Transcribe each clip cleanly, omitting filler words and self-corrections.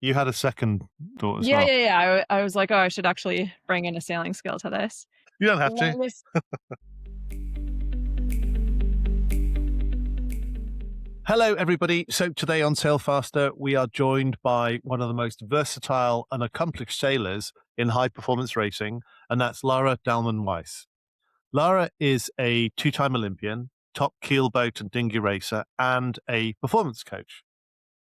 You had a second thought as Yeah, well. yeah, yeah. I was like, oh, I should actually bring in a sailing skill to this. You don't have to. Longest. Hello, everybody. So today on Sailfaster, we are joined by one of the most versatile and accomplished sailors in high performance racing, and that's Lara Dallman Weiss. Lara is a two-time Olympian, top keelboat and dinghy racer, and a performance coach.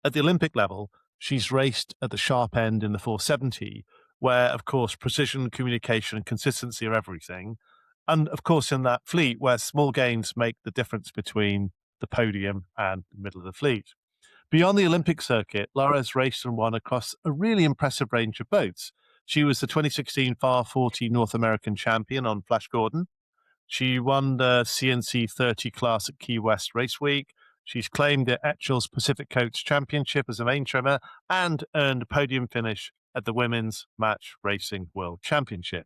At the Olympic level, she's raced at the sharp end in the 470, where, of course, precision, communication, and consistency are everything. And, of course, in that fleet, where small gains make the difference between the podium and the middle of the fleet. Beyond the Olympic circuit, Lara has raced and won across a really impressive range of boats. She was the 2016 FAR 40 North American champion on Flash Gordon. She won the CNC 30 class at Key West Race Week. She's claimed the Etchells Pacific Coast Championship as a main trimmer and earned a podium finish at the Women's Match Racing World Championship.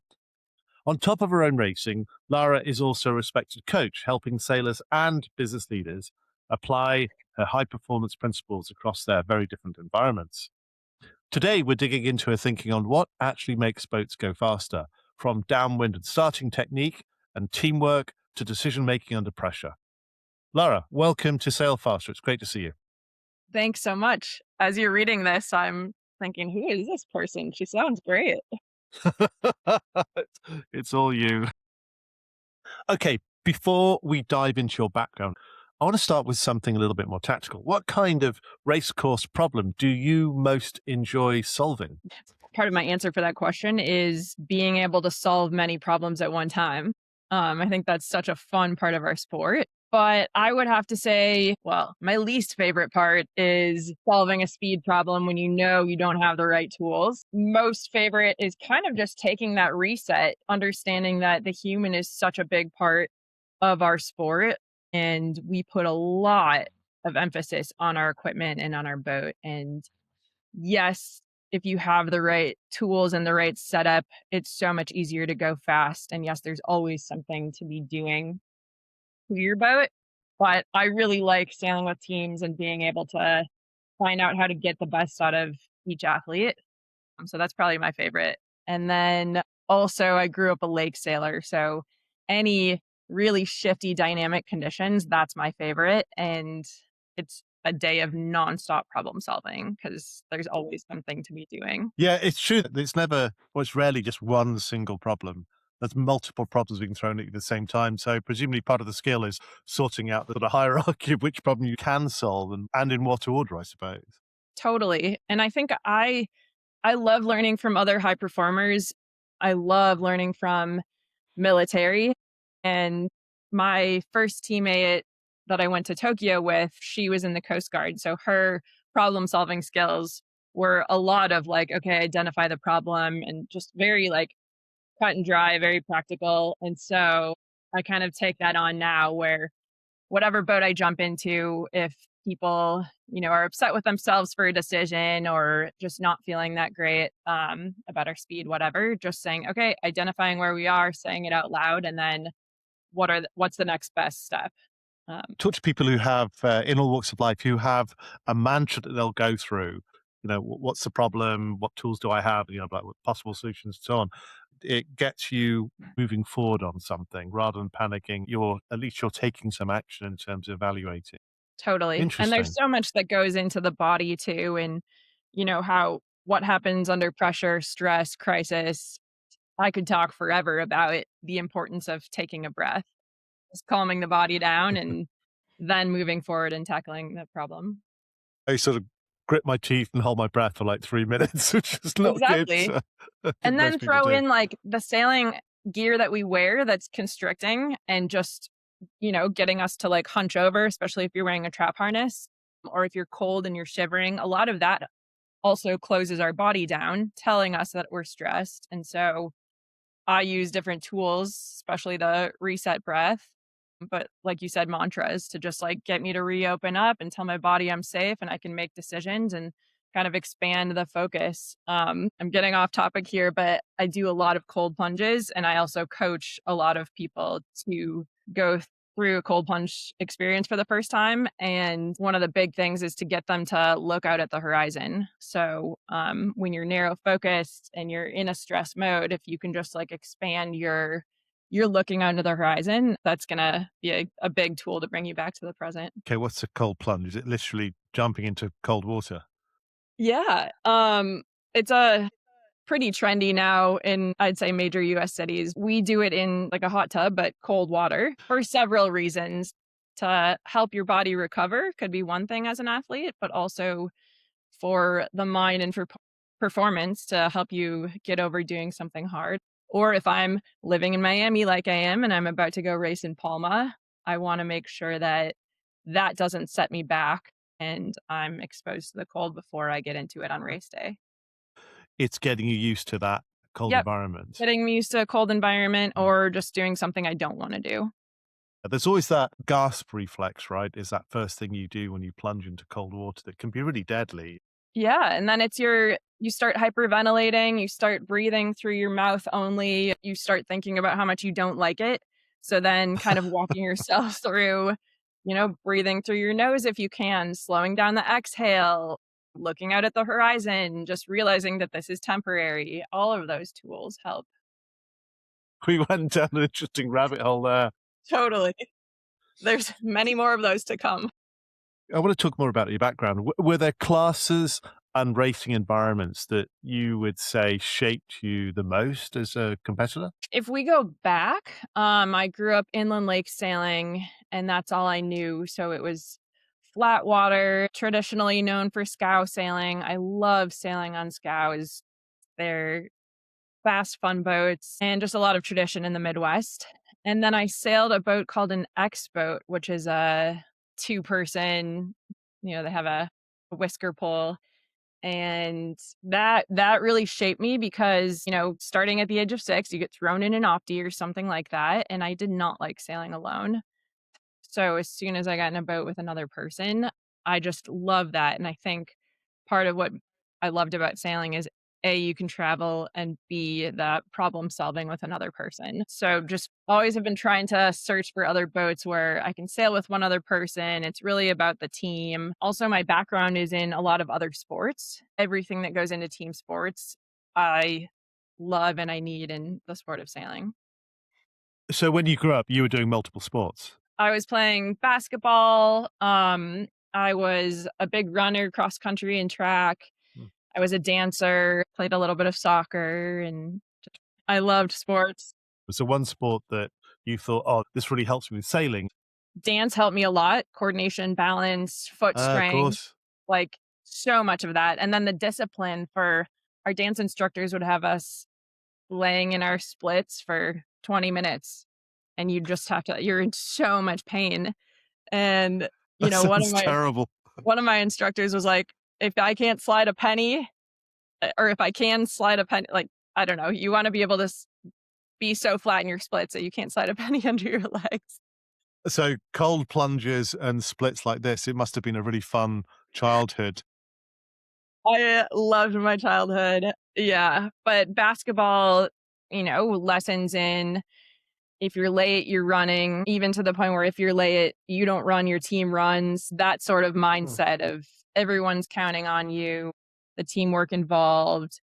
On top of her own racing, Lara is also a respected coach, helping sailors and business leaders apply her high performance principles across their very different environments. Today, we're digging into her thinking on what actually makes boats go faster, from downwind and starting technique and teamwork to decision making under pressure. Lara, welcome to Sailfaster. It's great to see you. Thanks so much. As you're reading this, I'm thinking, who is this person? She sounds great. It's all you. Okay, before we dive into your background, I want to start with something a little bit more tactical. What kind of race course problem do you most enjoy solving? Part of my answer for that question is being able to solve many problems at one time. I think that's such a fun part of our sport. But I would have to say, well, my least favorite part is solving a speed problem when you know you don't have the right tools. Most favorite is kind of just taking that reset, understanding that the human is such a big part of our sport. And we put a lot of emphasis on our equipment and on our boat. And yes, if you have the right tools and the right setup, it's so much easier to go fast. And yes, there's always something to be doing to your boat. But I really like sailing with teams and being able to find out how to get the best out of each athlete. So that's probably my favorite. And then also, I grew up a lake sailor. So any really shifty dynamic conditions, that's my favorite. And it's a day of nonstop problem solving because there's always something to be doing. Yeah, it's true that it's never, or it's rarely just one single problem. There's multiple problems being thrown at you at the same time. So presumably part of the skill is sorting out the sort of hierarchy of which problem you can solve and in what order, I suppose. Totally. And I think I love learning from other high performers. I love learning from military. And my first teammate that I went to Tokyo with, she was in the Coast Guard. So her problem solving skills were a lot of like, okay, identify the problem and just very like cut and dry, very practical. And so I kind of take that on now where whatever boat I jump into, if people, are upset with themselves for a decision or just not feeling that great about our speed, whatever, just saying, okay, identifying where we are, saying it out loud, and then what's the next best step? Um, Talk to people who have, in all walks of life, who have a mantra that they'll go through. What's the problem? What tools do I have? Like what possible solutions and so on. It gets you moving forward on something rather than panicking. At least you're taking some action in terms of evaluating. totally. And there's Interesting. so much that goes into the body too, and how what happens under pressure, stress, crisis. I could talk forever about it, the importance of taking a breath, just calming the body down and then moving forward and tackling the problem. I sort of grit my teeth and hold my breath for like 3 minutes, which is not good. Exactly. I think And then most people throw do. in like the sailing gear that we wear that's constricting and just, getting us to like hunch over, especially if you're wearing a trap harness or if you're cold and you're shivering. A lot of that also closes our body down, telling us that we're stressed. And so I use different tools, especially the reset breath. But like you said, mantras to just like get me to reopen up and tell my body I'm safe and I can make decisions and kind of expand the focus. I'm getting off topic here, but I do a lot of cold plunges and I also coach a lot of people to go through a cold plunge experience for the first time. And one of the big things is to get them to look out at the horizon. So when you're narrow focused and you're in a stress mode, if you can just like expand you're looking out into the horizon, that's gonna be a big tool to bring you back to the present. Okay, what's a cold plunge? Is it literally jumping into cold water? Yeah. It's a pretty trendy now in, I'd say, major US cities. We do it in like a hot tub, but cold water for several reasons. To help your body recover could be one thing as an athlete, but also for the mind and for performance to help you get over doing something hard. Or if I'm living in Miami like I am and I'm about to go race in Palma, I want to make sure that that doesn't set me back and I'm exposed to the cold before I get into it on race day. It's getting you used to that cold Yep. environment. Getting me used to a cold environment Mm. or just doing something I don't wanna do. There's always that gasp reflex, right? Is that first thing you do when you plunge into cold water that can be really deadly. Yeah, and then you start hyperventilating, you start breathing through your mouth only, you start thinking about how much you don't like it. So then kind of walking yourself through, breathing through your nose if you can, slowing down the exhale, looking out at the horizon, just realizing that this is temporary. All of those tools help. We went down an interesting rabbit hole there. Totally. There's many more of those to come. I want to talk more about your background. Were there classes and racing environments that you would say shaped you the most as a competitor? If we go back, I grew up inland lake sailing, and that's all I knew. So it was flat water, traditionally known for scow sailing. I love sailing on scows. They're fast, fun boats, and just a lot of tradition in the Midwest. And then I sailed a boat called an X boat, which is a two-person. They have a whisker pole, and that really shaped me because, starting at the age of 6, you get thrown in an opti or something like that, and I did not like sailing alone. So as soon as I got in a boat with another person, I just love that, and I think part of what I loved about sailing is A, you can travel, and B, the problem solving with another person. So just always have been trying to search for other boats where I can sail with one other person. It's really about the team. Also, my background is in a lot of other sports. Everything that goes into team sports, I love and I need in the sport of sailing. So when you grew up, you were doing multiple sports. I was playing basketball. I was a big runner, cross country and track. Mm. I was a dancer, played a little bit of soccer, and I loved sports. Was there one sport that you thought, oh, this really helps me with sailing? Dance helped me a lot, coordination, balance, foot Of strength, course. like so much of that. And then the discipline for our dance instructors would have us laying in our splits for 20 minutes and you just have to, you're in so much pain. And, That one of sounds my terrible. one of my instructors was like, if I can't slide a penny, or if I can slide a penny, like, I don't know, you want to be able to be so flat in your splits that you can't slide a penny under your legs. So cold plunges and splits like this, it must have been a really fun childhood. I loved my childhood. Yeah. But basketball, lessons in if you're late, you're running, even to the point where if you're late, you don't run, your team runs. That sort of Mm. mindset of everyone's counting on you, the teamwork involved,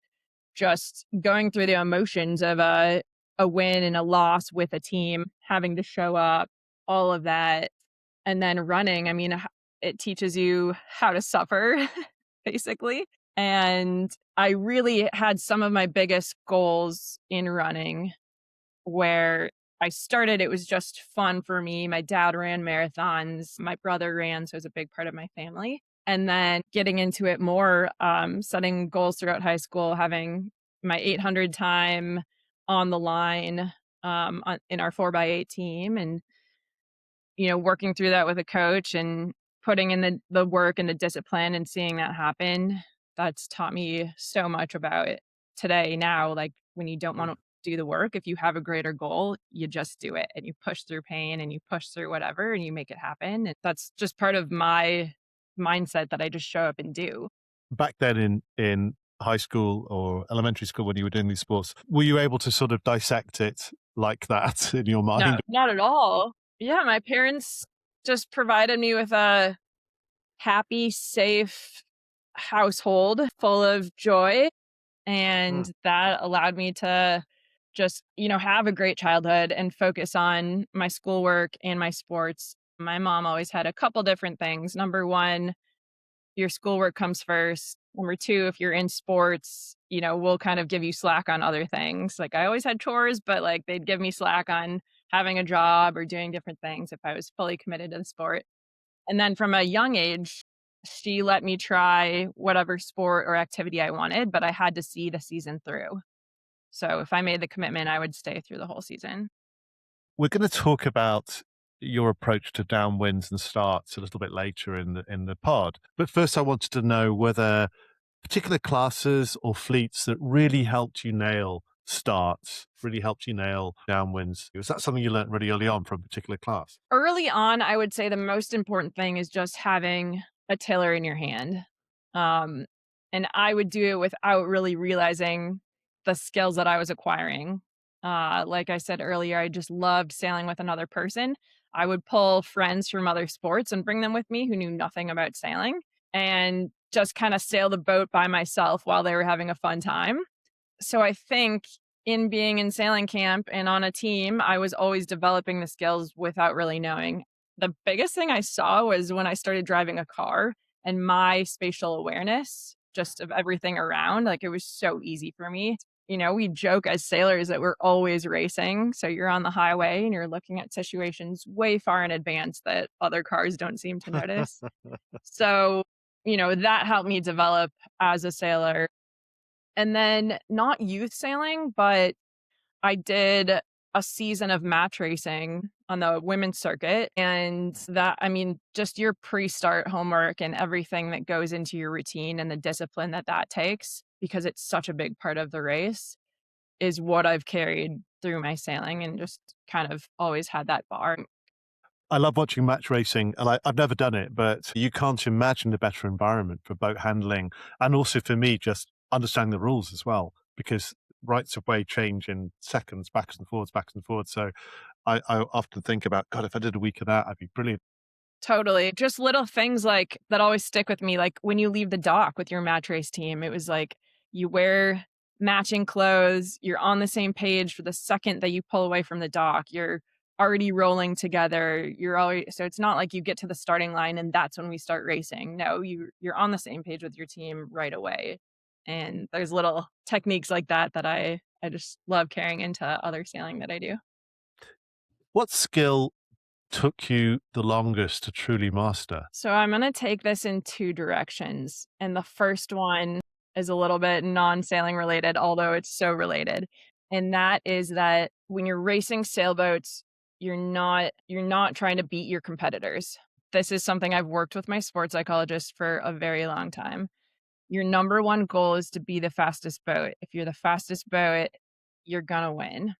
just going through the emotions of a win and a loss with a team, having to show up, all of that. And then running, I mean, it teaches you how to suffer, basically. And I really had some of my biggest goals in running where I started, it was just fun for me. My dad ran marathons, my brother ran, so it was a big part of my family. And then getting into it more, setting goals throughout high school, having my 800 time on the line in our 4x8 team, and working through that with a coach and putting in the work and the discipline and seeing that happen. That's taught me so much about it today now. Like when you don't want to do the work, if you have a greater goal, you just do it and you push through pain and you push through whatever and you make it happen. And that's just part of my mindset that I just show up and do. Back then in high school or elementary school when you were doing these sports, were you able to sort of dissect it like that in your No, mind? not at all. Yeah, my parents just provided me with a happy, safe household full of joy, Mm. and that allowed me to just, have a great childhood and focus on my schoolwork and my sports. My mom always had a couple different things. Number 1, your schoolwork comes first. Number 2, if you're in sports, we'll kind of give you slack on other things. Like, I always had chores, but, like, they'd give me slack on having a job or doing different things if I was fully committed to the sport. And then from a young age, she let me try whatever sport or activity I wanted, but I had to see the season through. So if I made the commitment, I would stay through the whole season. We're going to talk about your approach to downwinds and starts a little bit later in the pod. But first, I wanted to know whether particular classes or fleets that really helped you nail starts, really helped you nail downwinds. Was that something you learned really early on from a particular class? Early on, I would say the most important thing is just having a tiller in your hand. Um, and I would do it without really realizing the skills that I was acquiring. Like I said earlier, I just loved sailing with another person. I would pull friends from other sports and bring them with me who knew nothing about sailing and just kind of sail the boat by myself while they were having a fun time. So I think in being in sailing camp and on a team, I was always developing the skills without really knowing. The biggest thing I saw was when I started driving a car and my spatial awareness just of everything around, like it was so easy for me. We joke as sailors that we're always racing. So you're on the highway and you're looking at situations way far in advance that other cars don't seem to notice. So, that helped me develop as a sailor. And then not youth sailing, but I did a season of match racing on the women's circuit. And that, I mean, just your pre start homework and everything that goes into your routine and the discipline that that takes, because it's such a big part of the race, is what I've carried through my sailing and just kind of always had that bar. I love watching match racing, and I've never done it, but you can't imagine a better environment for boat handling, and also for me, just understanding the rules as well, because rights of way change in seconds, backwards and forwards, backwards and forwards. So I often think about, God, if I did a week of that, I'd be brilliant. Totally. Just little things like that always stick with me. Like when you leave the dock with your match race team, it was like you wear matching clothes, you're on the same page for the second that you pull away from the dock. You're already rolling together. You're always so it's not like you get to the starting line and that's when we start racing. No, you're on the same page with your team right away. And there's little techniques like that that I just love carrying into other sailing that I do. What skill took you the longest to truly master? So I'm going to take this in two directions. And the first one is a little bit non-sailing related, although it's so related. And that is that when you're racing sailboats, you're not trying to beat your competitors. This is something I've worked with my sports psychologist for a very long time. Your number one goal is to be the fastest boat. If you're the fastest boat, you're going to win.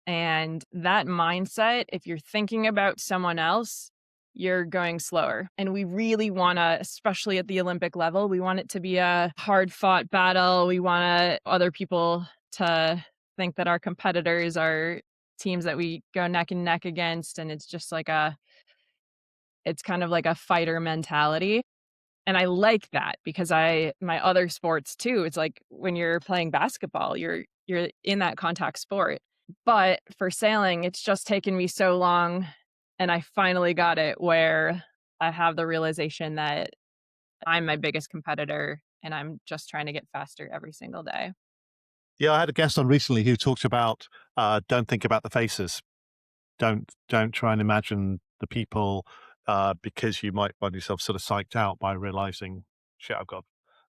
And that mindset, if you're thinking about someone else, you're going slower. And we really want to, especially at the Olympic level, we want it to be a hard fought battle. We want other people to think that our competitors are teams that we go neck and neck against. And it's just like it's kind of like a fighter mentality. And I like that because my other sports too, it's like when you're playing basketball, you're in that contact sport. But for sailing, it's just taken me so long and I finally got it where I have the realization that I'm my biggest competitor and I'm just trying to get faster every single day. Yeah, I had a guest on recently who talked about don't think about the faces. Don't try and imagine the people because you might find yourself sort of psyched out by realizing, shit, I've got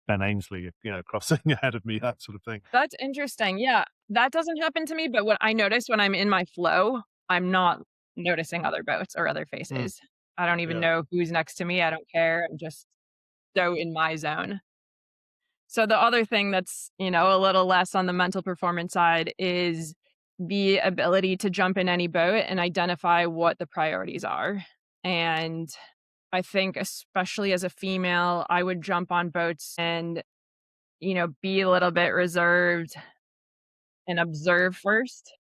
Ben Ainsley, crossing ahead of me, that sort of thing. That's interesting. Yeah, that doesn't happen to me, but what I notice when I'm in my flow, I'm not noticing other boats or other Mm, faces. I don't even yeah. know who's next to me. I don't care. I'm just so in my zone. So the other thing that's, a little less on the mental performance side is the ability to jump in any boat and identify what the priorities are. And I think especially as a female, I would jump on boats and, be a little bit reserved and observe first.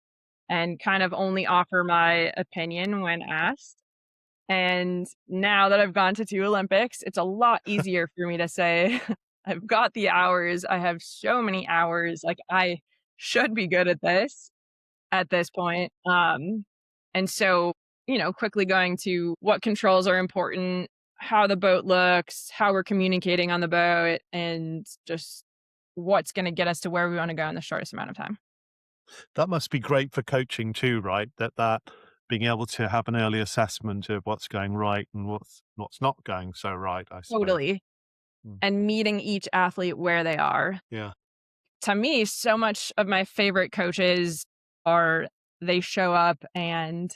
and kind of only offer my opinion when asked. And now that I've gone to 2 Olympics, it's a lot easier for me to say, "I've got the hours, I have so many hours, like, I should be good at this point." And so, quickly going to what controls are important, how the boat looks, how we're communicating on the boat, and just what's gonna get us to where we wanna go in the shortest amount of time. That must be great for coaching too, right? That being able to have an early assessment of what's going right and what's not going so right, I suppose. Totally. Mm. And meeting each athlete where they are. Yeah. To me, so much of my favorite coaches are they show up and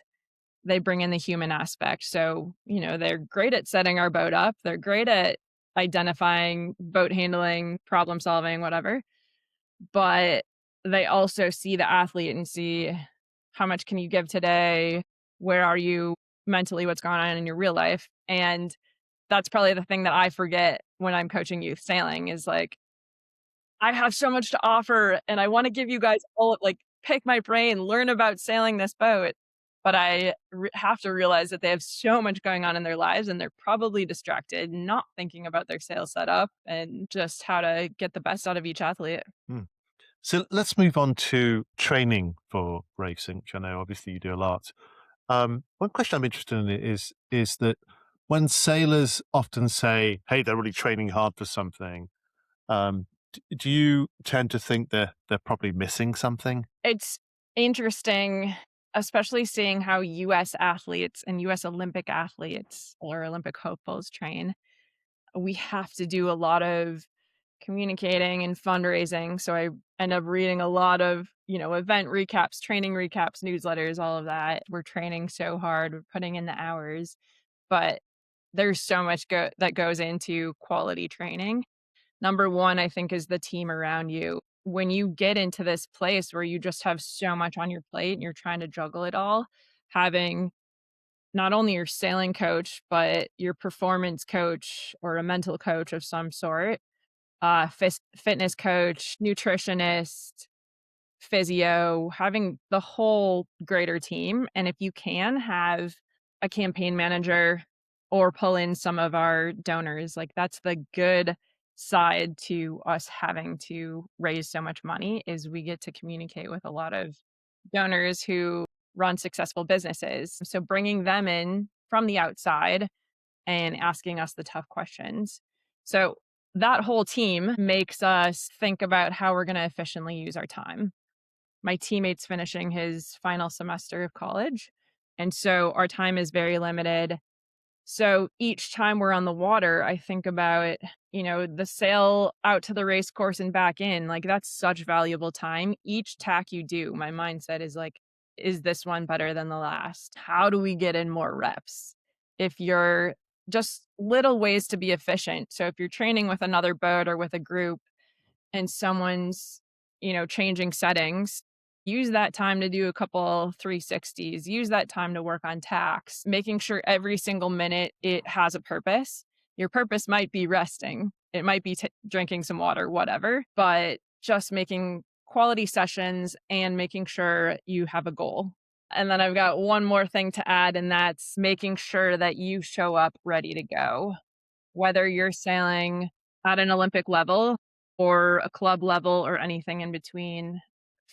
they bring in the human aspect. So, they're great at setting our boat up. They're great at identifying boat handling, problem solving, whatever. But they also see the athlete and see how much can you give today? Where are you mentally? What's going on in your real life? And that's probably the thing that I forget when I'm coaching youth sailing is like, I have so much to offer and I want to give you guys all like pick my brain, learn about sailing this boat. But have to realize that they have so much going on in their lives and they're probably distracted, not thinking about their sail setup and just how to get the best out of each athlete. Mm. So let's move on to training for racing, which I know obviously you do a lot. One question I'm interested in is that when sailors often say, "Hey, they're really training hard for something," do you tend to think they're probably missing something? It's interesting, especially seeing how US athletes and US Olympic athletes or Olympic hopefuls train. We have to do a lot of communicating and fundraising. So I end up reading a lot of, event recaps, training recaps, newsletters, all of that. We're training so hard, we're putting in the hours, but there's so much that goes into quality training. Number 1, I think, is the team around you. When you get into this place where you just have so much on your plate and you're trying to juggle it all, having not only your sailing coach, but your performance coach or a mental coach of some sort, fitness coach, nutritionist, physio, having the whole greater team. And if you can have a campaign manager or pull in some of our donors, like that's the good side to us having to raise so much money is we get to communicate with a lot of donors who run successful businesses. So bringing them in from the outside and asking us the tough questions. So that whole team makes us think about how we're going to efficiently use our time. My teammate's finishing his final semester of college. And so our time is very limited. So each time we're on the water, I think about, the sail out to the race course and back in. Like that's such valuable time. Each tack you do, my mindset is like, is this one better than the last? How do we get in more reps? If you're just little ways to be efficient. So if you're training with another boat or with a group, and someone's, changing settings, use that time to do a couple 360s, use that time to work on tacks, making sure every single minute it has a purpose. Your purpose might be resting, it might be drinking some water, whatever, but just making quality sessions and making sure you have a goal. And then I've got one more thing to add, and that's making sure that you show up ready to go whether you're sailing at an Olympic level or a club level or anything in between,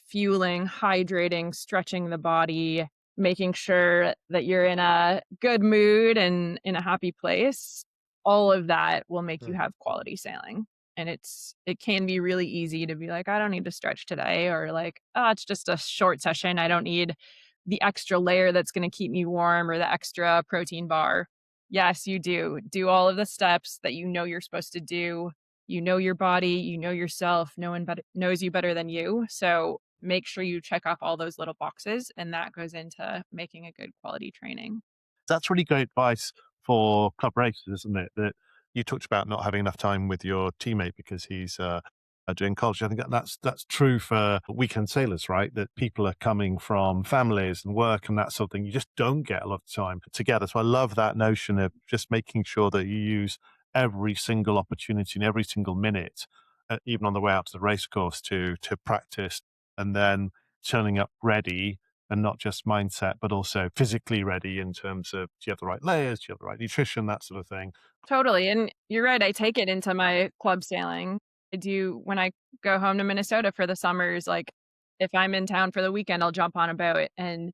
fueling, hydrating, stretching the body, making sure that you're in a good mood and in a happy place. All of that will make you Mm. have quality sailing. And it can be really easy to be like, I don't need to stretch today, or like, oh, it's just a short session. I don't need the extra layer that's going to keep me warm or the extra protein bar. Yes, you do. Do all of the steps that you know you're supposed to do. You know your body, you know yourself, no one knows you better than you. So make sure you check off all those little boxes, and that goes into making a good quality training. That's really great advice for club races, isn't it? That you talked about not having enough time with your teammate because he's doing college. I think that's true for weekend sailors, right? That people are coming from families and work and that sort of thing. You just don't get a lot of time together. So I love that notion of just making sure that you use every single opportunity and every single minute, even on the way out to the race course, to practice and then turning up ready and not just mindset, but also physically ready in terms of, do you have the right layers? Do you have the right nutrition? That sort of thing. Totally, and you're right, I take it into my club sailing. I do when I go home to Minnesota for the summers, like, if I'm in town for the weekend, I'll jump on a boat, and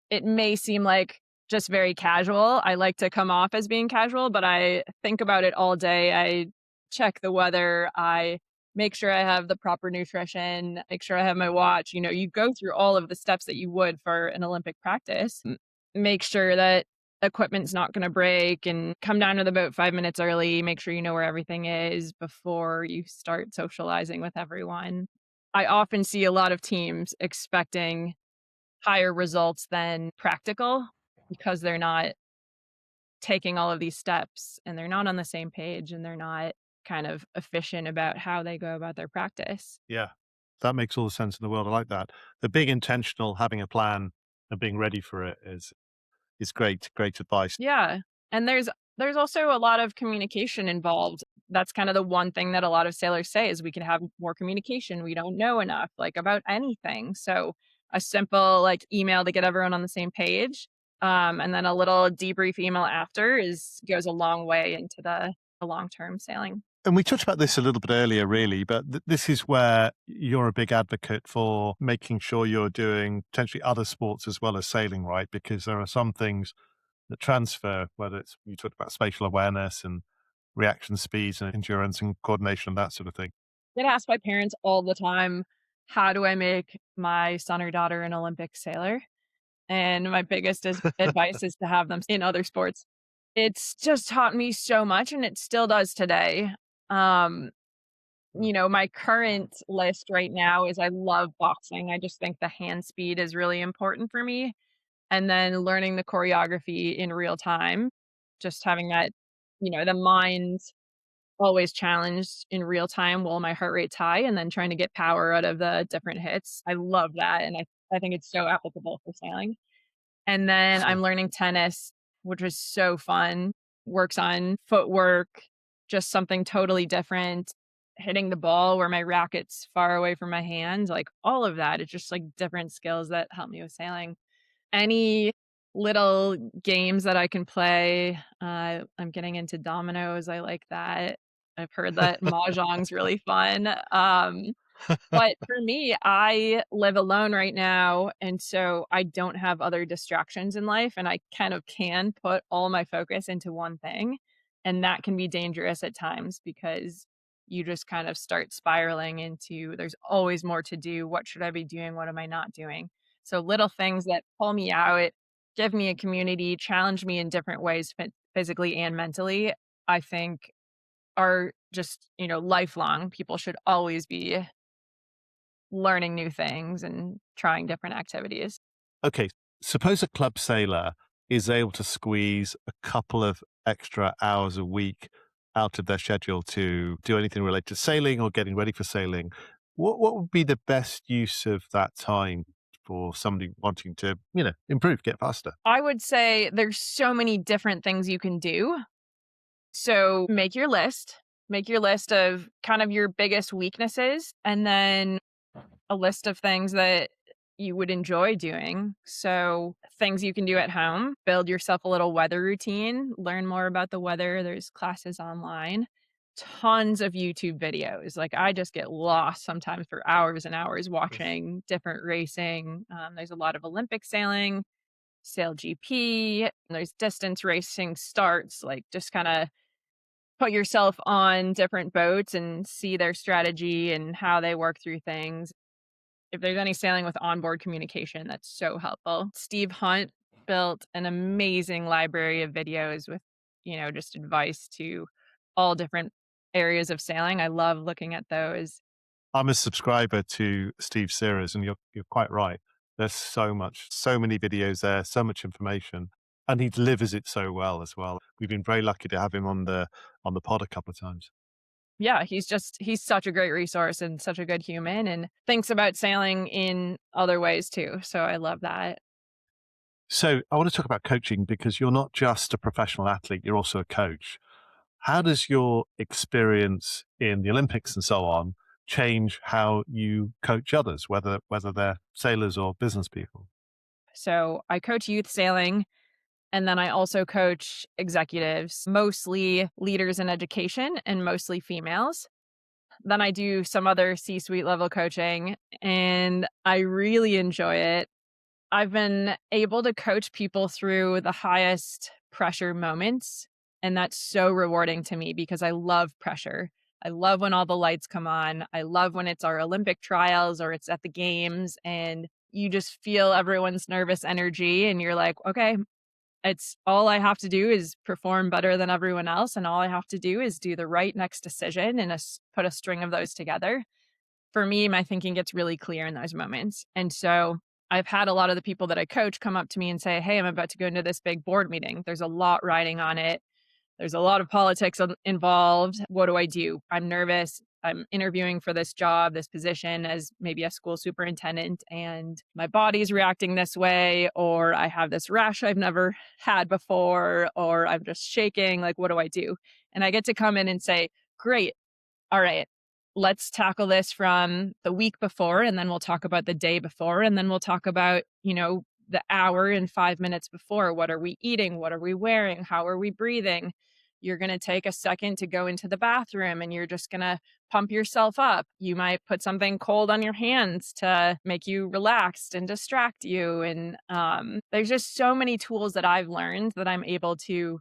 it may seem like just very casual. I like to come off as being casual, but I think about it all day. I check the weather, I make sure I have the proper nutrition, make sure I have my watch. You go through all of the steps that you would for an Olympic practice. Make sure that equipment's not gonna break and come down to the boat 5 minutes early, make sure you know where everything is before you start socializing with everyone. I often see a lot of teams expecting higher results than practical because they're not taking all of these steps and they're not on the same page and they're not kind of efficient about how they go about their practice. Yeah, that makes all the sense in the world. I like that. The being intentional, having a plan, and being ready for it is great. Great advice. Yeah, and there's also a lot of communication involved. That's kind of the one thing that a lot of sailors say is we could have more communication. We don't know enough, like, about anything. So a simple, like, email to get everyone on the same page, and then a little debrief email after is goes a long way into the long-term sailing. And we touched about this a little bit earlier, really, but this is where you're a big advocate for making sure you're doing potentially other sports as well as sailing, right? Because there are some things that transfer, whether it's you talked about spatial awareness and reaction speeds and endurance and coordination and that sort of thing. Get asked by parents all the time, "How do I make my son or daughter an Olympic sailor?" And my biggest advice is to have them in other sports. It's just taught me so much, and it still does today. Um, my current list right now is I love boxing. I just think the hand speed is really important for me, and then learning the choreography in real time, just having that, the mind always challenged in real time while my heart rate's high and then trying to get power out of the different hits. I love that, and I think it's so applicable for sailing. And then I'm Excellent. learning tennis, which was so fun. Works on footwork, just something totally different. Hitting the ball where my racket's far away from my hand, like, all of that. It's just, like, different skills that help me with sailing. Any little games that I can play, I'm getting into dominoes, I like that. I've heard that mahjong's really fun. But for me, I live alone right now, and so I don't have other distractions in life, and I kind of can put all my focus into one thing, and that can be dangerous at times because you just kind of start spiraling into there's always more to do. What should I be doing? What am I not doing? So little things that pull me out, give me a community, challenge me in different ways, physically and mentally, I think are just, lifelong. People should always be learning new things and trying different activities. Okay, suppose a club sailor is able to squeeze a couple of extra hours a week out of their schedule to do anything related to sailing or getting ready for sailing. What would be the best use of that time for somebody wanting to, improve, get faster? I would say there's so many different things you can do. So make your list of kind of your biggest weaknesses and then a list of things that you would enjoy doing. So, things you can do at home, build yourself a little weather routine, learn more about the weather. There's classes online, tons of YouTube videos. Like, I just get lost sometimes for hours and hours watching different racing. There's a lot of Olympic sailing, Sail GP, there's distance racing starts, like, just kind of put yourself on different boats and see their strategy and how they work through things. If there's any sailing with onboard communication, that's so helpful. Steve Hunt built an amazing library of videos with, just advice to all different areas of sailing. I love looking at those. I'm a subscriber to Steve Sears, and you're quite right. There's so many videos there, so much information, and he delivers it so well as well. We've been very lucky to have him on the pod a couple of times. Yeah, he's such a great resource and such a good human and thinks about sailing in other ways too. So I love that. So I want to talk about coaching because you're not just a professional athlete, you're also a coach. How does your experience in the Olympics and so on change how you coach others, whether they're sailors or business people? So I coach youth sailing, and then I also coach executives, mostly leaders in education and mostly females. Then I do some other C-suite level coaching, and I really enjoy it. I've been able to coach people through the highest pressure moments, and that's so rewarding to me because I love pressure. I love when all the lights come on. I love when it's our Olympic trials or it's at the games and you just feel everyone's nervous energy and you're like, "Okay, it's all I have to do is perform better than everyone else, and all I have to do is do the right next decision and put a string of those together." For me, my thinking gets really clear in those moments. And so I've had a lot of the people that I coach come up to me and say, "Hey, I'm about to go into this big board meeting. There's a lot riding on it. There's a lot of politics involved. What do I do? I'm nervous. I'm interviewing for this job, this position as maybe a school superintendent, and my body's reacting this way, or I have this rash I've never had before, or I'm just shaking. Like, what do I do?" And I get to come in and say, "Great. All right, let's tackle this from the week before, and then we'll talk about the day before, and then we'll talk about, the hour and 5 minutes before. What are we eating? What are we wearing? How are we breathing? You're going to take a second to go into the bathroom and you're just going to pump yourself up. You might put something cold on your hands to make you relaxed and distract you. And there's just so many tools that I've learned that I'm able to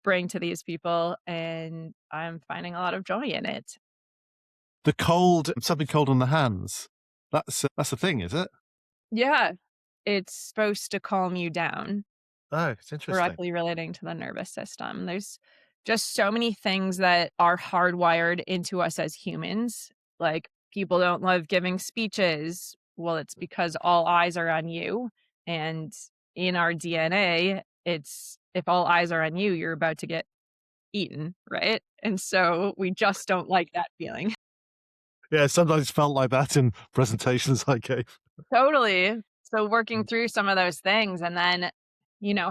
bring to these people. And I'm finding a lot of joy in it. Something cold on the hands. That's a thing, is it? Yeah, it's supposed to calm you down, Oh, it's interesting. directly relating to the nervous system. There's just so many things that are hardwired into us as humans. Like, people don't love giving speeches. Well, it's because all eyes are on you. And in our DNA, it's if all eyes are on you, you're about to get eaten, right? And so we just don't like that feeling. Yeah, sometimes felt like that in presentations I gave. Totally. So working Mm. through some of those things and then,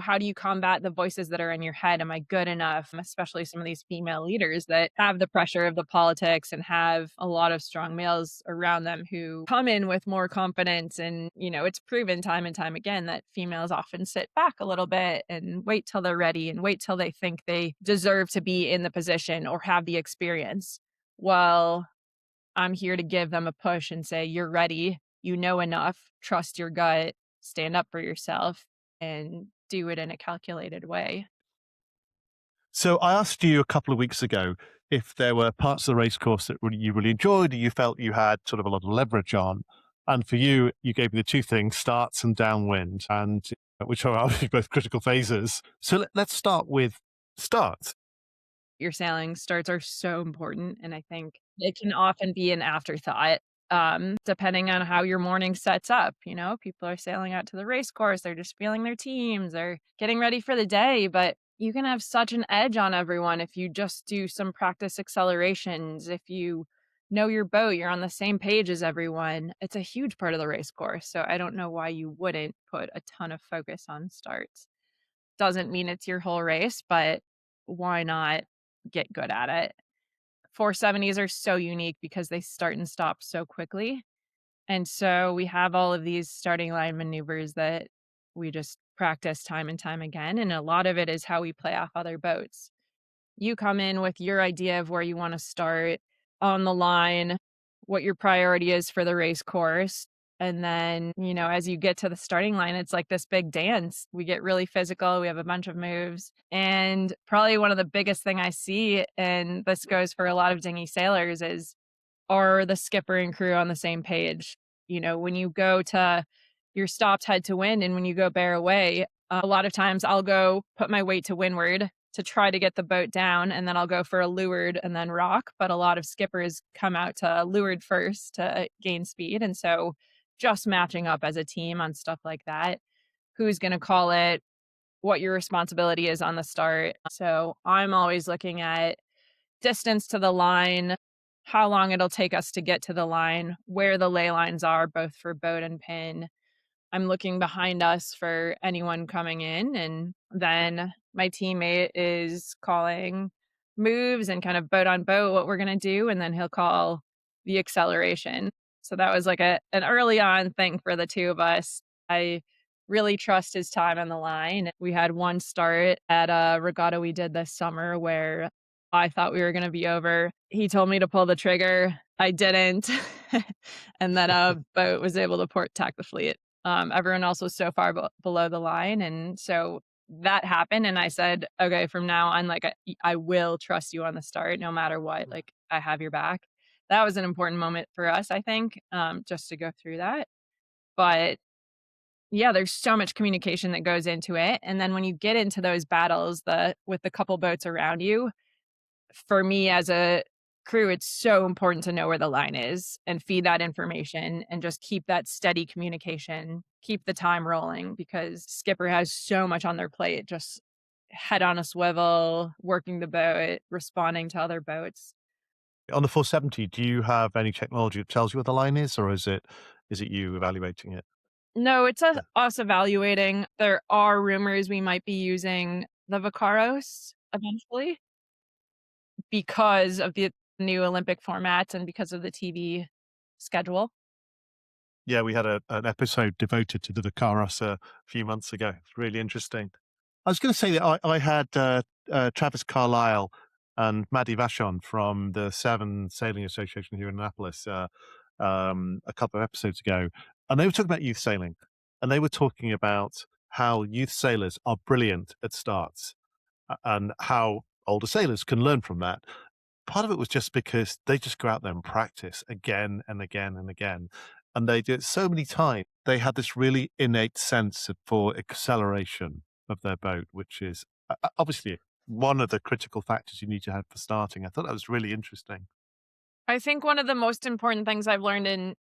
how do you combat the voices that are in your head? Am I good enough? Especially some of these female leaders that have the pressure of the politics and have a lot of strong males around them who come in with more confidence. And, it's proven time and time again that females often sit back a little bit and wait till they're ready and wait till they think they deserve to be in the position or have the experience. Well, I'm here to give them a push and say, "You're ready. You know enough. Trust your gut. Stand up for yourself and do it in a calculated way." So I asked you a couple of weeks ago if there were parts of the race course that you really enjoyed, or you felt you had sort of a lot of leverage on. And for you, you gave me the two things: starts and downwind, and which are obviously both critical phases. So let's start with starts. Your sailing starts are so important, and I think it can often be an afterthought, depending on how your morning sets up. People are sailing out to the race course, they're just feeling their teams, they're getting ready for the day, but you can have such an edge on everyone if you just do some practice accelerations, if you know your boat, you're on the same page as everyone. It's a huge part of the race course, so I don't know why you wouldn't put a ton of focus on starts. Doesn't mean it's your whole race, but why not get good at it? 470s are so unique because they start and stop so quickly. And so we have all of these starting line maneuvers that we just practice time and time again. And a lot of it is how we play off other boats. You come in with your idea of where you want to start on the line, what your priority is for the race course. And then, as you get to the starting line, it's like this big dance. We get really physical. We have a bunch of moves. And probably one of the biggest thing I see, and this goes for a lot of dinghy sailors, is are the skipper and crew on the same page? When you go to you're stopped head to wind and when you go bear away, a lot of times I'll go put my weight to windward to try to get the boat down and then I'll go for a leeward and then rock. But a lot of skippers come out to leeward first to gain speed. And so just matching up as a team on stuff like that, who's going to call it, what your responsibility is on the start. So I'm always looking at distance to the line, how long it'll take us to get to the line, where the ley lines are, both for boat and pin. I'm looking behind us for anyone coming in, and then my teammate is calling moves and kind of boat on boat what we're going to do. And then he'll call the acceleration. So that was like an early on thing for the two of us. I really trust his time on the line. We had one start at a regatta we did this summer where I thought we were going to be over. He told me to pull the trigger. I didn't. And then a boat was able to port tack the fleet. Everyone else was so far below the line. And so that happened. And I said, okay, from now on, like, I will trust you on the start no matter what. Like, I have your back. That was an important moment for us, I think, just to go through that. But yeah, there's so much communication that goes into it. And then when you get into those battles, with the couple boats around you, for me as a crew, it's so important to know where the line is and feed that information and just keep that steady communication, keep the time rolling because skipper has so much on their plate, just head on a swivel, working the boat, responding to other boats. On the 470, do you have any technology that tells you where the line is, or is it you evaluating it? No, it's us evaluating. There are rumors we might be using the Vacaros eventually because of the new Olympic formats and because of the TV schedule. Yeah, we had an episode devoted to the Dakaros a few months ago. It's really interesting. I was going to say that I had Travis Carlisle and Maddie Vachon from the Seven Sailing Association here in Annapolis a couple of episodes ago, and they were talking about youth sailing, and they were talking about how youth sailors are brilliant at starts and how older sailors can learn from that. Part of it was just because they just go out there and practice again and again and again. And they did it so many times. They had this really innate sense for acceleration of their boat, which is obviously one of the critical factors you need to have for starting. I thought that was really interesting. I think one of the most important things I've learned in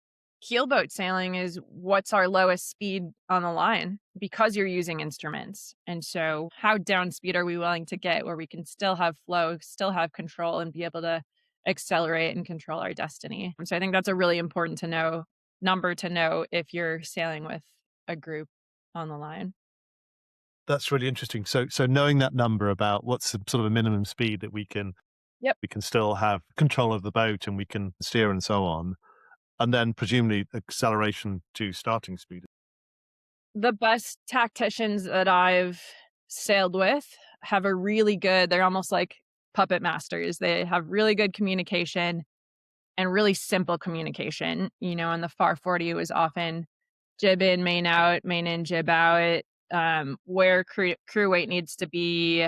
keelboat sailing is what's our lowest speed on the line because you're using instruments. And so, how down speed are we willing to get where we can still have flow, still have control, and be able to accelerate and control our destiny? And so, I think that's a really important to know number to know if you're sailing with a group on the line. That's really interesting. So knowing that number about what's the sort of a minimum speed that Yep. we can still have control of the boat and we can steer and so on, and then presumably acceleration to starting speed. The best tacticians that I've sailed with have a really good they're almost like puppet masters. They have really good communication and really simple communication. In the far 40, it was often jib in, main out, main in, jib out, where crew weight needs to be.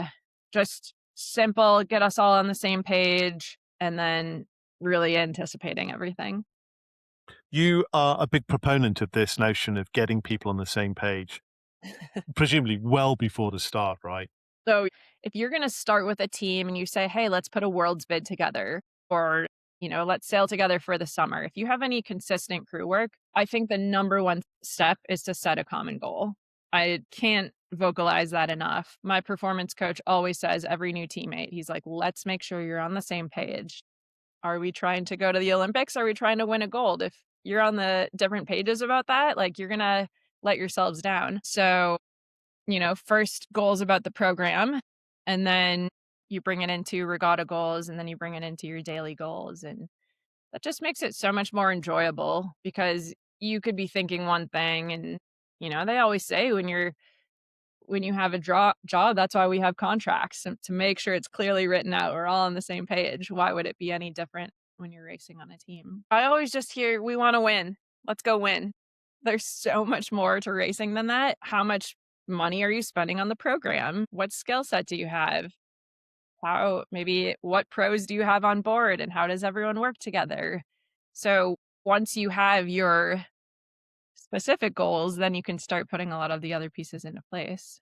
Just simple, get us all on the same page, and then really anticipating everything. You are a big proponent of this notion of getting people on the same page, presumably well before the start, right? So if you're going to start with a team and you say, hey, let's put a world's bid together or, let's sail together for the summer. If you have any consistent crew work, I think the number one step is to set a common goal. I can't vocalize that enough. My performance coach always says every new teammate, he's like, let's make sure you're on the same page. Are we trying to go to the Olympics? Are we trying to win a gold? If you're on the different pages about that, like you're going to let yourselves down. So first goals about the program, and then you bring it into regatta goals, and then you bring it into your daily goals. And that just makes it so much more enjoyable because you could be thinking one thing and they always say when you have a job, that's why we have contracts to make sure it's clearly written out. We're all on the same page. Why would it be any different when you're racing on a team? I always just hear, we want to win. Let's go win. There's so much more to racing than that. How much money are you spending on the program? What skill set do you have? Maybe what pros do you have on board and how does everyone work together? So once you have your specific goals, then you can start putting a lot of the other pieces into place.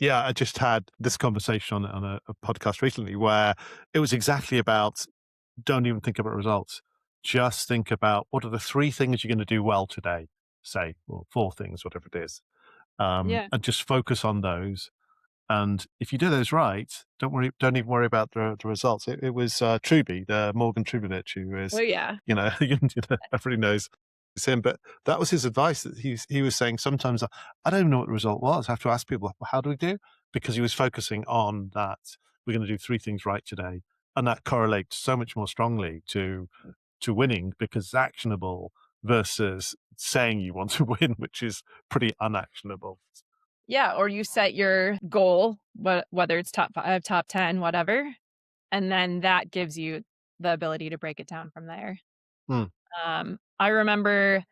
Yeah, I just had this conversation on a podcast recently where it was exactly about don't even think about results. Just think about what are the three things you're going to do well today, say, or four things, whatever it is, Yeah. and just focus on those. And if you do those right, don't even worry about the results. It was Truby, the Morgan Trubovich, who Oh, is, yeah. everybody knows it's him. But that was his advice that he was saying sometimes I don't even know what the result was. I have to ask people, how do we do? Because he was focusing on that. We're going to do three things right today. And that correlates so much more strongly to to winning because it's actionable versus saying you want to win, which is pretty unactionable. Yeah, or you set your goal, whether it's top 5, top 10, whatever, and then that gives you the ability to break it down from there. Hmm. I remember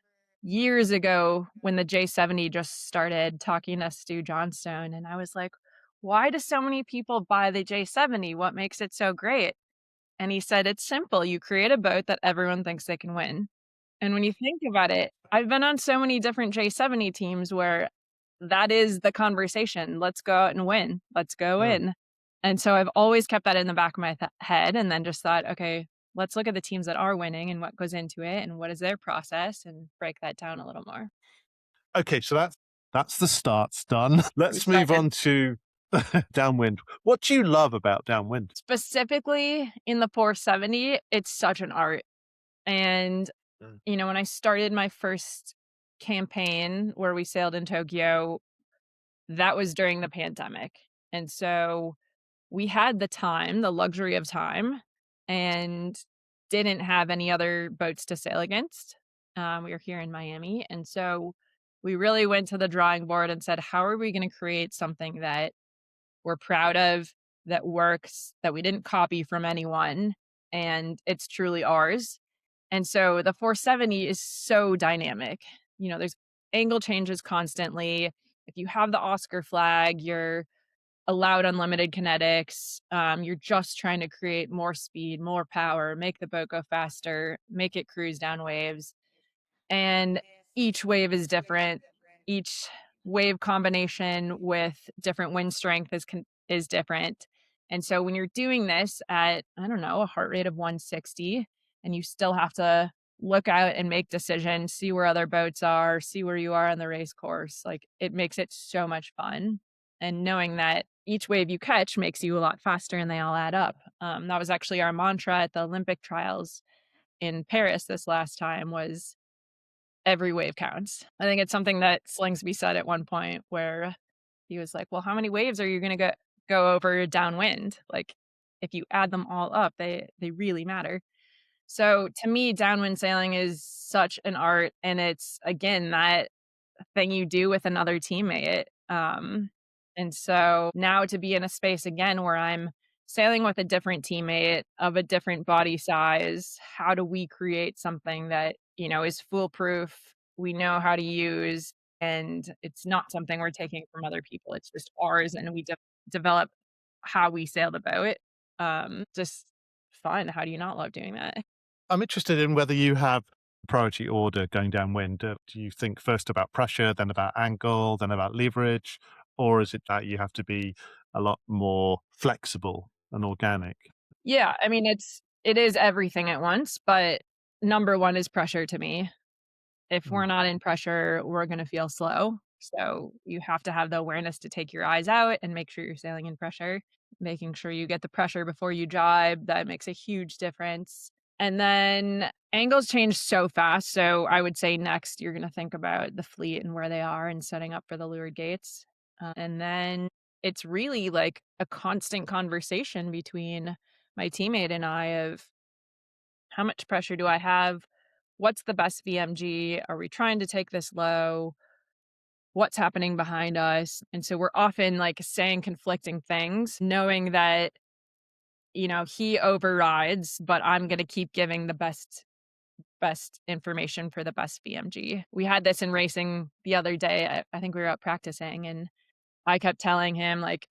years ago when the J70 just started talking to Stu Johnstone, and I was like, "Why do so many people buy the J70? What makes it so great?" And he said, "It's simple. You create a boat that everyone thinks they can win." And when you think about it, I've been on so many different J70 teams where that is the conversation. Let's go out and win. Let's go Hmm. in. And so I've always kept that in the back of my head and then just thought, okay, let's look at the teams that are winning and what goes into it and what is their process and break that down a little more. Okay, so that's the start's done. We Let's move started on to Downwind. What do you love about Downwind? specifically in the 470, it's such an art. And, Mm. when I started my first campaign where we sailed in Tokyo, that was during the pandemic. And so we had the time, the luxury of time, and didn't have any other boats to sail against. We were here in Miami. And so we really went to the drawing board and said, how are we going to create something that we're proud of, that works, that we didn't copy from anyone, and it's truly ours? And so the 470 is so dynamic. There's angle changes constantly. If you have the Oscar flag, you're allowed unlimited kinetics. You're just trying to create more speed, more power, make the boat go faster, make it cruise down waves. And each wave is different. Each wave combination with different wind strength is different. And so when you're doing this at, I don't know, a heart rate of 160, and you still have to look out and make decisions, see where other boats are, see where you are on the race course, like it makes it so much fun. And knowing that each wave you catch makes you a lot faster and they all add up. That was actually our mantra at the Olympic trials in Paris this last time was every wave counts. I think it's something that Slingsby said at one point where he was like, "Well, how many waves are you gonna go over downwind? Like, if you add them all up, they really matter." So, to me, downwind sailing is such an art, and it's, again, that thing you do with another teammate. And so now to be in a space again where I'm sailing with a different teammate of a different body size, how do we create something that, is foolproof, we know how to use, and it's not something we're taking from other people. It's just ours, and we develop how we sail the boat. Just fun. How do you not love doing that? I'm interested in whether you have priority order going downwind. Do you think first about pressure, then about angle, then about leverage, or is it that you have to be a lot more flexible and organic? Yeah, I mean, it is everything at once, but number 1 is pressure to me. If Mm. we're not in pressure, we're gonna feel slow. So, you have to have the awareness to take your eyes out and make sure you're sailing in pressure. Making sure you get the pressure before you jibe, that makes a huge difference. And then angles change so fast, so I would say next you're gonna think about the fleet and where they are and setting up for the leeward gates. And then it's really like a constant conversation between my teammate and I of how much pressure do I have? What's the best VMG? Are we trying to take this low? What's happening behind us? And so we're often like saying conflicting things, knowing that, he overrides, but I'm going to keep giving the best information for the best VMG. We had this in racing the other day. I think we were out practicing and I kept telling him like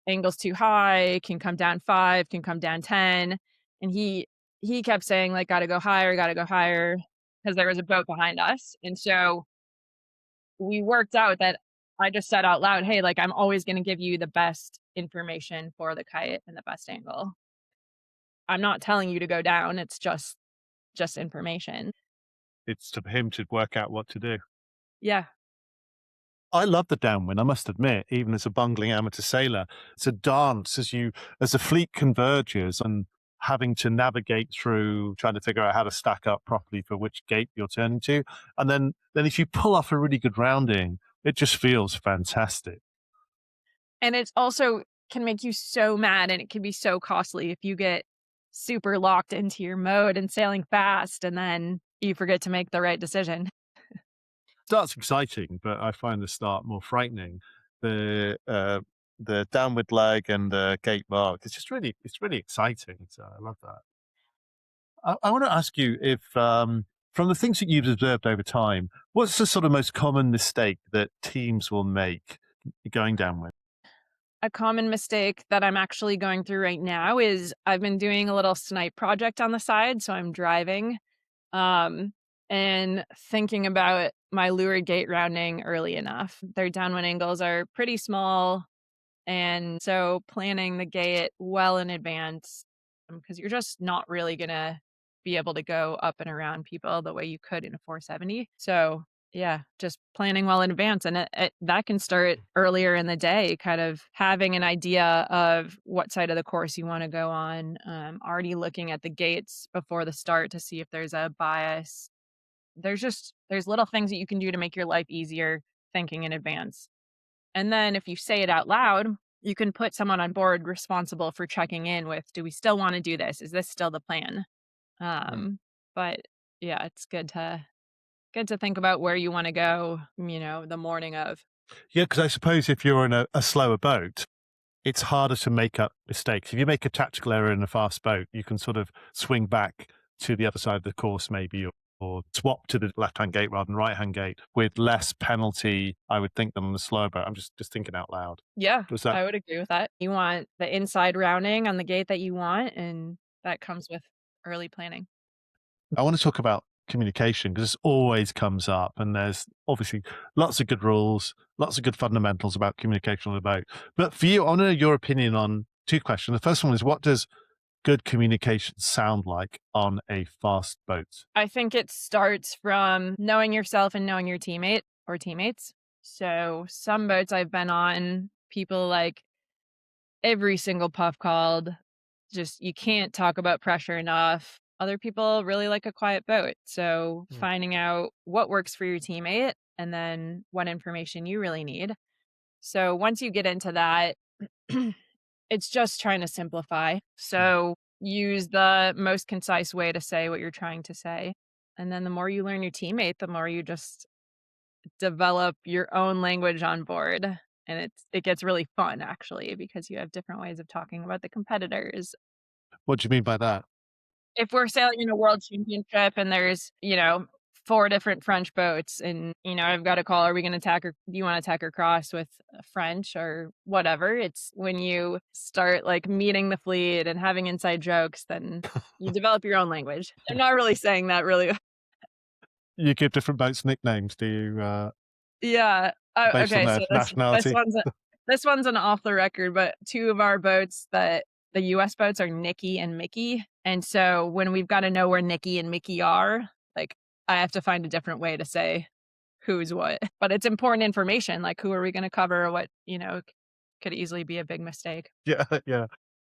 angle's too high, can come down 5, can come down 10. And he kept saying like gotta go higher because there was a boat behind us. And so we worked out that I just said out loud, "Hey, like I'm always going to give you the best information for the kite and the best angle. I'm not telling you to go down. It's just information." It's to him to work out what to do. Yeah. I love the downwind, I must admit, even as a bungling amateur sailor. It's a dance as the fleet converges and having to navigate through trying to figure out how to stack up properly for which gate you're turning to. And then if you pull off a really good rounding, it just feels fantastic. And it's also can make you so mad and it can be so costly if you get super locked into your mode and sailing fast, and then you forget to make the right decision. Start's exciting, but I find the start more frightening. The downward leg and the gate mark. It's really exciting. So I love that. I want to ask you if, from the things that you've observed over time, what's the sort of most common mistake that teams will make going downwind? A common mistake that I'm actually going through right now is I've been doing a little snipe project on the side, so I'm driving, um, and thinking about my lure gate rounding early enough. Their downwind angles are pretty small, and so planning the gate well in advance, because you're just not really gonna be able to go up and around people the way you could in a 470. So, yeah, just planning well in advance, and that can start earlier in the day, kind of having an idea of what side of the course you wanna go on, already looking at the gates before the start to see if there's a bias. There's little things that you can do to make your life easier thinking in advance. And then if you say it out loud, you can put someone on board responsible for checking in with, "Do we still wanna do this? Is this still the plan?" Mm. Um, but yeah, it's good to think about where you wanna go, the morning of. Yeah, because I suppose if you're in a slower boat, it's harder to make up mistakes. If you make a tactical error in a fast boat, you can sort of swing back to the other side of the course, maybe, or swap to the left-hand gate rather than right-hand gate with less penalty, I would think, than on the slower boat. I'm just thinking out loud. Yeah, Was that I would agree with that. You want the inside rounding on the gate that you want, and that comes with early planning. I want to talk about communication because this always comes up, and there's obviously lots of good rules, lots of good fundamentals about communication on the boat. But for you, I want to know your opinion on two questions. The first one is, what does good communication sound like on a fast boat? I think it starts from knowing yourself and knowing your teammate or teammates. So some boats I've been on, people like every single puff called, just you can't talk about pressure enough. Other people really like a quiet boat. So Mm. finding out what works for your teammate and then what information you really need. So once you get into that, it's just trying to simplify. Mm. So use the most concise way to say what you're trying to say. And then the more you learn your teammate, the more you just develop your own language on board. And it gets really fun actually because you have different ways of talking about the competitors. What do you mean by that? If we're sailing in a world championship and there's, 4 different French boats and, I've got a call, are we gonna tack or do you wanna tack or cross with French or whatever? It's when you start, like, meeting the fleet and having inside jokes, then you develop your own language. I'm not really saying that really. You give different boats nicknames, do you, Yeah. Oh, based on okay, their so nationality? this one's an off the record, but 2 of our boats that the US boats are Nikki and Mickey, and so when we've gotta know where Nikki and Mickey are, like, I have to find a different way to say who's what, but it's important information, like, who are we gonna cover, what, could easily be a big mistake. Yeah, yeah.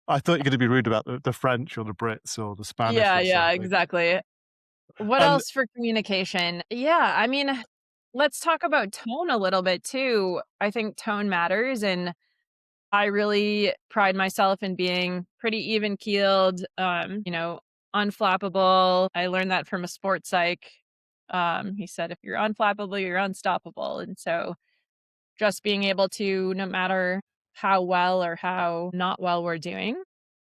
I thought you were gonna be rude about the French or the Brits or the Spanish Yeah, or yeah, something. exactly. What And else for communication? Yeah, I mean, let's talk about tone a little bit too. I think tone matters, and I really pride myself in being pretty even keeled, unflappable. I learned that from a sports psych. He said, if you're unflappable, you're unstoppable. And so just being able to, no matter how well or how not well we're doing,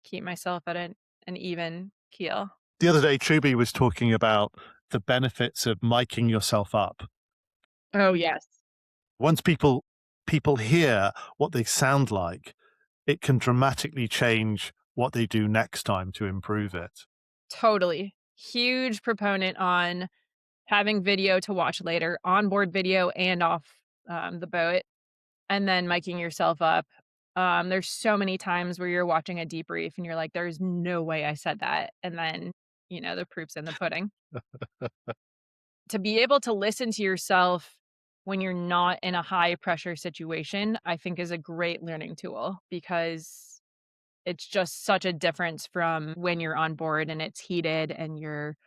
keep myself at an even keel. the other day, Truby was talking about the benefits of miking yourself up. Oh, yes. Once people hear what they sound like, it can dramatically change what they do next time to improve it. Totally. Huge proponent on having video to watch later, onboard video and off the boat, and then miking yourself up. There's so many times where you're watching a debrief and you're like, there's no way I said that. And then, the proof's in the pudding. To be able to listen to yourself when you're not in a high pressure situation, I think is a great learning tool because it's just such a difference from when you're on board and it's heated and you're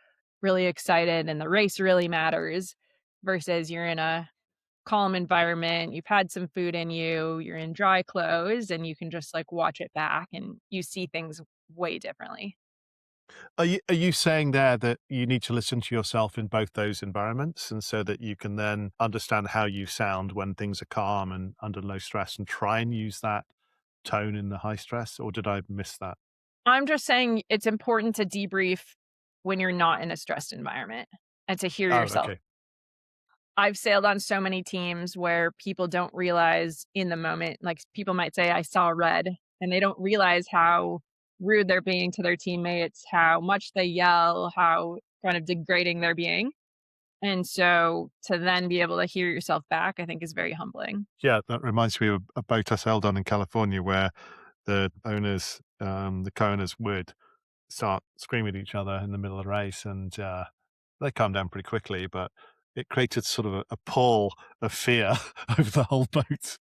really excited and the race really matters versus you're in a calm environment, you've had some food in you, you're in dry clothes, and you can just, like, watch it back and you see things way differently. Are you saying there that you need to listen to yourself in both those environments, and so that you can then understand how you sound when things are calm and under low stress, and try and use that tone in the high stress, or did I miss that? I'm just saying it's important to debrief when you're not in a stressed environment and to hear Oh, yourself. okay. I've sailed on so many teams where people don't realize in the moment, like people might say, I saw red, and they don't realize how rude they're being to their teammates, how much they yell, how kind of degrading they're being. And so to then be able to hear yourself back, I think is very humbling. Yeah, that reminds me of a boat I sailed on in California where the owners, the co-owners would start screaming at each other in the middle of the race, and they calmed down pretty quickly, but it created sort of a pall of fear over the whole boat.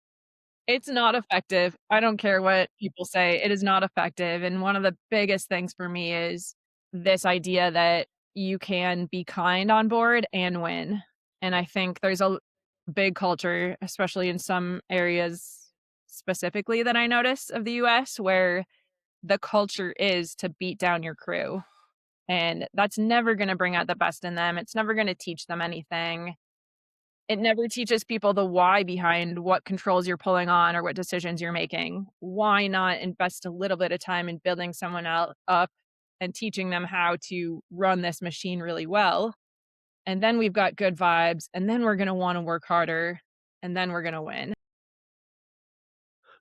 It's not effective. I don't care what people say. It is not effective. And one of the biggest things for me is this idea that you can be kind on board and win. And I think there's a big culture, especially in some areas specifically that I notice of the US, where the culture is to beat down your crew. And that's never going to bring out the best in them. It's never going to teach them anything. It never teaches people the why behind what controls you're pulling on or what decisions you're making. Why not invest a little bit of time in building someone out up and teaching them how to run this machine really well? And then we've got good vibes, and then we're gonna wanna work harder, and then we're gonna win.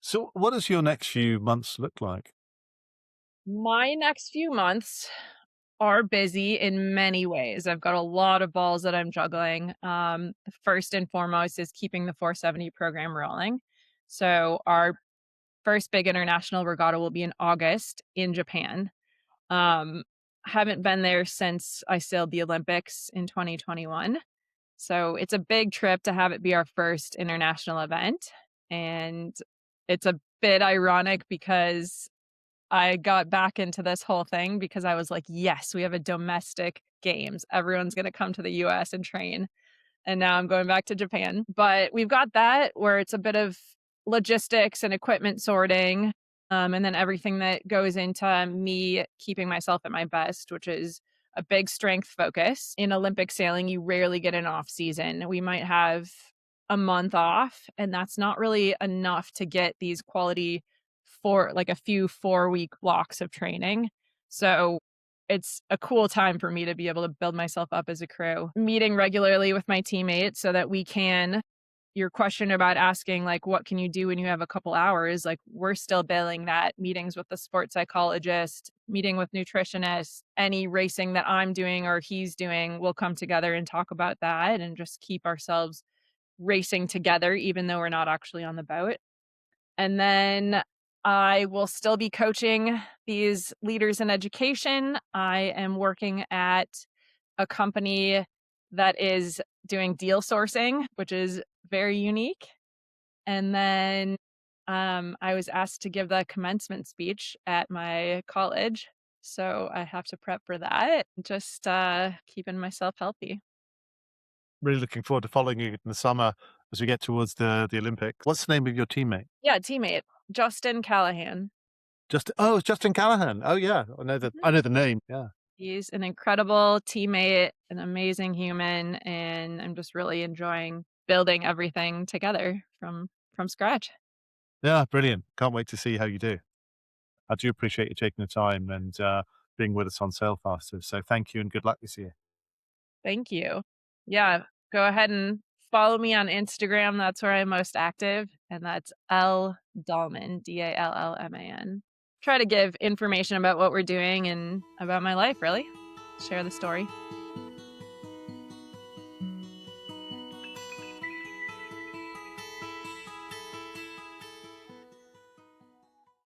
So, what does your next few months look like? My next few months are busy in many ways. I've got a lot of balls that I'm juggling. First and foremost is keeping the 470 program rolling. So our first big international regatta will be in August in Japan. Um, haven't been there since I sailed the Olympics in 2021. So it's a big trip to have it be our first international event. And it's a bit ironic because I got back into this whole thing because I was like, yes, we have a domestic games. Everyone's going to come to the US and train, and now I'm going back to Japan. But we've got that where it's a bit of logistics and equipment sorting, and then everything that goes into me keeping myself at my best, which is a big strength focus. In Olympic sailing, you rarely get an off season. We might have a month off, and that's not really enough to get these quality for like a few 4-week blocks of training. So it's a cool time for me to be able to build myself up as a crew. Meeting regularly with my teammates so that we can your question about asking like what can you do when you have a couple hours, like we're still billing that, meetings with the sports psychologist, meeting with nutritionists, any racing that I'm doing or he's doing, we'll come together and talk about that and just keep ourselves racing together even though we're not actually on the boat. And then I will still be coaching these leaders in education. I am working at a company that is doing deal sourcing, which is very unique. And then I was asked to give the commencement speech at my college. So I have to prep for that. Just keeping myself healthy. Really looking forward to following you in the summer as we get towards the Olympics. What's the name of your teammate? Yeah, teammate, Justin Callahan. It's Justin Callahan. Oh yeah, Mhm. I know the name. Yeah, He's an incredible teammate, an amazing human, and I'm just really enjoying building everything together from scratch. yeah, brilliant. Can't wait to see how you do. I do appreciate you taking the time and being with us on Sailfaster. So thank you and good luck this year. Thank you. Yeah, go ahead and follow me on Instagram. That's where I'm most active, and that's L Dallman, Dallman. Try to give information about what we're doing and about my life, really. Share the story.